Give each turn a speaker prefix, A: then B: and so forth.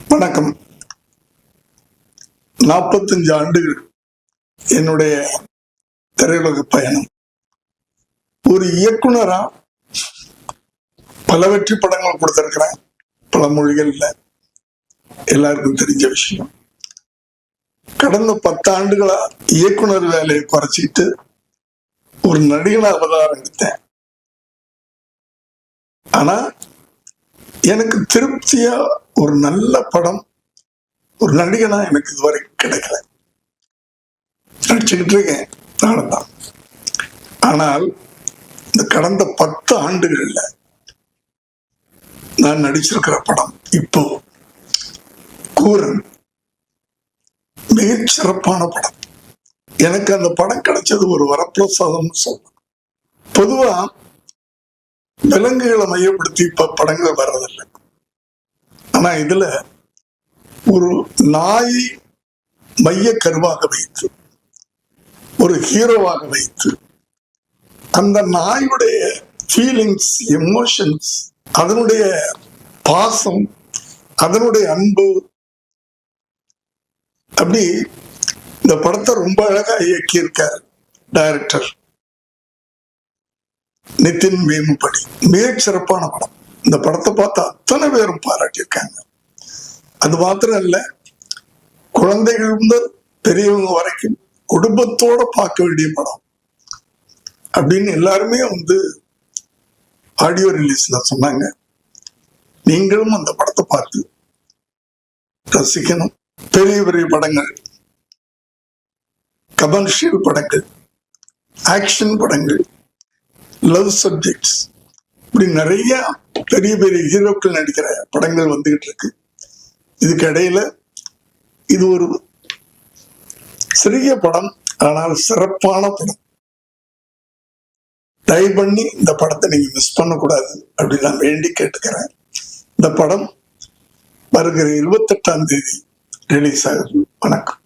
A: வணக்கம். 45 ஆண்டுகள் என்னுடைய திரையுலக பயணம். ஒரு இயக்குனரா பல வெற்றி படங்கள் கொடுத்திருக்கிறேன். பல மொழிகள்ல எல்லாருக்கும் தெரிஞ்ச விஷயம். கடந்த 10 ஆண்டுகளா இயக்குனர் வேலையை குறைச்சிட்டு ஒரு நடிகனா அவதாரம் எடுத்தேன். ஆனா எனக்கு திருப்தியா ஒரு நல்ல படம் ஒரு நடிகனா எனக்கு இதுவரை கிடைக்கல. நடிச்சுக்கிட்டு இருக்கேன் நானும். ஆனால் இந்த கடந்த 10 ஆண்டுகள்ல நான் நடிச்சிருக்கிற படம் இப்போ கூரன் மிகச் சிறப்பான படம். எனக்கு அந்த படம் கிடைச்சது ஒரு வரப்பிரசாதம் சொல்லலாம். பொதுவா விலங்குகளை மையப்படுத்தி இப்ப படங்கள் வர்றதில்லை. ஆனா இதுல ஒரு நாயை மைய கருவாக வைத்து ஒரு ஹீரோவாக வைத்து அந்த நாயுடைய ஃபீலிங்ஸ், எமோஷன்ஸ், அதனுடைய பாசம், அதனுடைய அன்பு, அப்படி இந்த படத்தை ரொம்ப அழகா இயக்கியிருக்கார் டைரக்டர் நிதின் வேமுப்படி. மிகச் சிறப்பான படம். இந்த படத்தை பார்த்து அத்தனை பேரும் பாராட்டியிருக்காங்க. அது மாத்திரம் இல்ல, குழந்தைகள் முதல் பெரியவங்க வரைக்கும் குடும்பத்தோட பார்க்க வேண்டிய படம் அப்படின்னு எல்லாருமே ஆடியோ ரிலீஸ்ல சொன்னாங்க. நீங்களும் அந்த படத்தை பார்த்து ரசிக்கணும். பெரிய பெரிய படங்கள், கமர்ஷியல் படங்கள், ஆக்ஷன் படங்கள், லவ் சப்ஜெக்ட்ஸ், இப்படி நிறைய பெரிய பெரிய ஹீரோக்கள் நடிக்கிற படங்கள் வந்துகிட்டு இருக்கு. இதுக்கு இடையில இது ஒரு சிறிய படம், ஆனால் சிறப்பான படம். தயவு பண்ணி இந்த படத்தை நீங்க மிஸ் பண்ணக்கூடாது அப்படின்னு நான் வேண்டி கேட்டுக்கிறேன். இந்த படம் வருகிற 28ஆம் தேதி ரிலீஸ் ஆகுது. வணக்கம்.